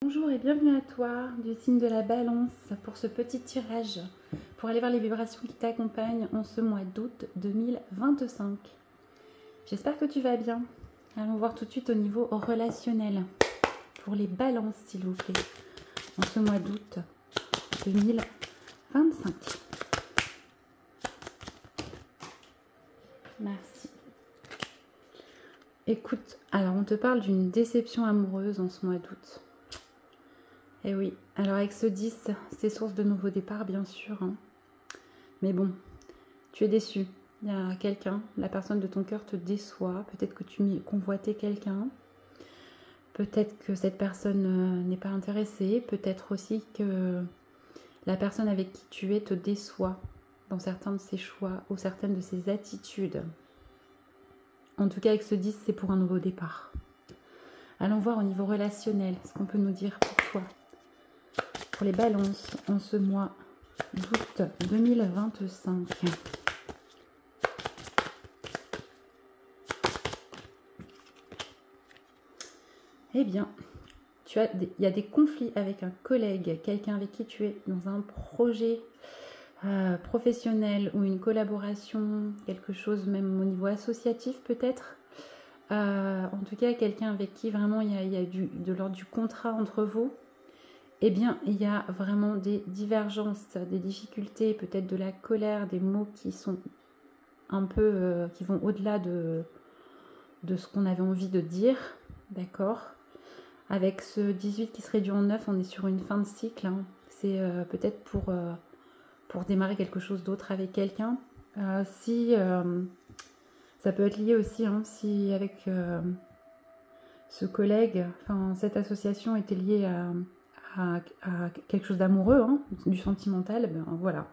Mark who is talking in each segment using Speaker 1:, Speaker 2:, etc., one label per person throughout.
Speaker 1: Bonjour et bienvenue à toi du signe de la balance pour ce petit tirage pour aller voir les vibrations qui t'accompagnent en ce mois d'août 2025. J'espère que tu vas bien. Allons voir tout de suite au niveau relationnel pour les balances s'il vous plaît en ce mois d'août 2025. Merci. Écoute, alors on te parle d'une déception amoureuse en ce mois d'août. Eh oui, alors avec ce 10, c'est source de nouveaux départs, bien sûr. Hein. Mais bon, tu es déçu. Il y a quelqu'un, la personne de ton cœur te déçoit. Peut-être que tu convoitais quelqu'un. Peut-être que cette personne n'est pas intéressée. Peut-être aussi que la personne avec qui tu es te déçoit dans certains de ses choix ou certaines de ses attitudes. En tout cas, avec ce 10, c'est pour un nouveau départ. Allons voir au niveau relationnel ce qu'on peut nous dire pour toi. Pour les balances en ce mois d'août 2025. Eh bien, il y a des conflits avec un collègue, quelqu'un avec qui tu es dans un projet professionnel ou une collaboration, quelque chose même au niveau associatif peut-être. En tout cas, quelqu'un avec qui vraiment il y a de l'ordre du contrat entre vous. Eh bien, il y a vraiment des divergences, des difficultés, peut-être de la colère, des mots qui sont un peu, qui vont au-delà de ce qu'on avait envie de dire, d'accord. Avec ce 18 qui se réduit en 9, on est sur une fin de cycle, hein. C'est peut-être pour démarrer quelque chose d'autre avec quelqu'un. Ça peut être lié aussi, hein, si avec ce collègue, enfin cette association était liée à quelque chose d'amoureux, hein, du sentimental, ben voilà,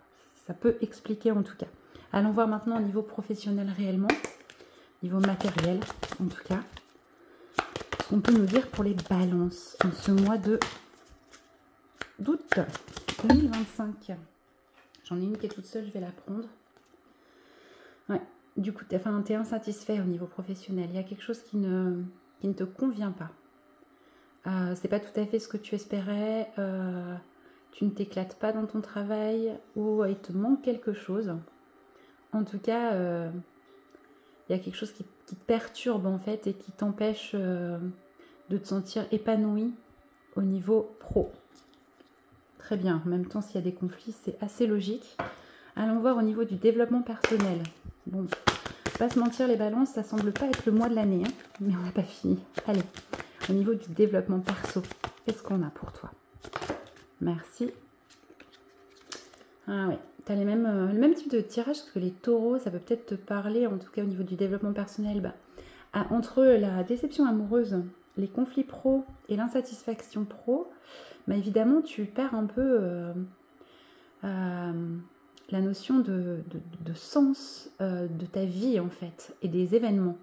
Speaker 1: ça peut expliquer en tout cas. Allons voir maintenant au niveau professionnel réellement, niveau matériel en tout cas, ce qu'on peut nous dire pour les balances en ce mois d'août 2025. J'en ai une qui est toute seule, je vais la prendre. Ouais, du coup, t'es insatisfait au niveau professionnel, il y a quelque chose qui ne te convient pas. C'est pas tout à fait ce que tu espérais, tu ne t'éclates pas dans ton travail ou il te manque quelque chose. En tout cas, il y a quelque chose qui te perturbe en fait et qui t'empêche de te sentir épanoui au niveau pro. Très bien, en même temps s'il y a des conflits, c'est assez logique. Allons voir au niveau du développement personnel. Bon, pas se mentir les balances, ça semble pas être le mois de l'année, hein, mais on n'a pas fini. Allez. Au niveau du développement perso, qu'est-ce qu'on a pour toi? Merci. Ah oui, tu as le même type de tirage que les taureaux, ça peut peut-être te parler, en tout cas au niveau du développement personnel, entre la déception amoureuse, les conflits pro et l'insatisfaction pro, évidemment tu perds un peu la notion de sens de ta vie en fait, et des événements.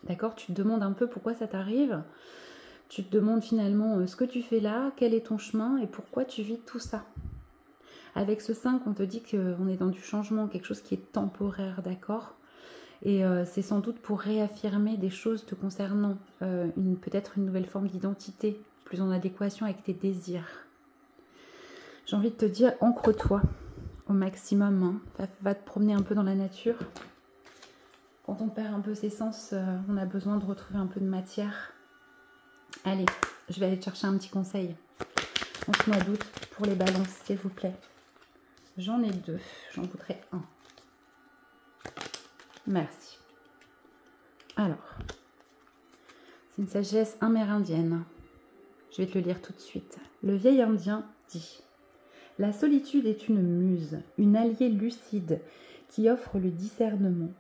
Speaker 1: D'accord, tu te demandes un peu pourquoi ça t'arrive. Tu te demandes finalement ce que tu fais là, quel est ton chemin et pourquoi tu vis tout ça. Avec ce 5, on te dit qu'on est dans du changement, quelque chose qui est temporaire, d'accord. Et c'est sans doute pour réaffirmer des choses te concernant, peut-être une nouvelle forme d'identité, plus en adéquation avec tes désirs. J'ai envie de te dire, ancre-toi au maximum, hein. Va te promener un peu dans la nature. Quand on perd un peu ses sens, on a besoin de retrouver un peu de matière. Allez, je vais aller te chercher un petit conseil en ce mois d'août pour les balances, s'il vous plaît. J'en ai 2, j'en voudrais 1. Merci. Alors, c'est une sagesse amérindienne. Je vais te le lire tout de suite. Le vieil indien dit: la solitude est une muse, une alliée lucide qui offre le discernement.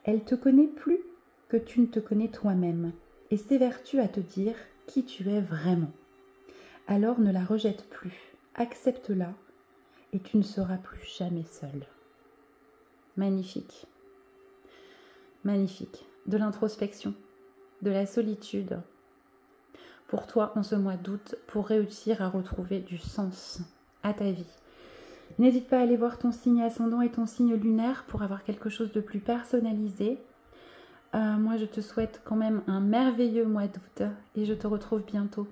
Speaker 1: Elle te connaît plus que tu ne te connais toi-même et s'évertue à te dire qui tu es vraiment. Alors ne la rejette plus, accepte-la et tu ne seras plus jamais seul. Magnifique. Magnifique. De l'introspection, de la solitude. Pour toi, en ce mois d'août, pour réussir à retrouver du sens à ta vie. N'hésite pas à aller voir ton signe ascendant et ton signe lunaire pour avoir quelque chose de plus personnalisé. Moi, je te souhaite quand même un merveilleux mois d'août et je te retrouve bientôt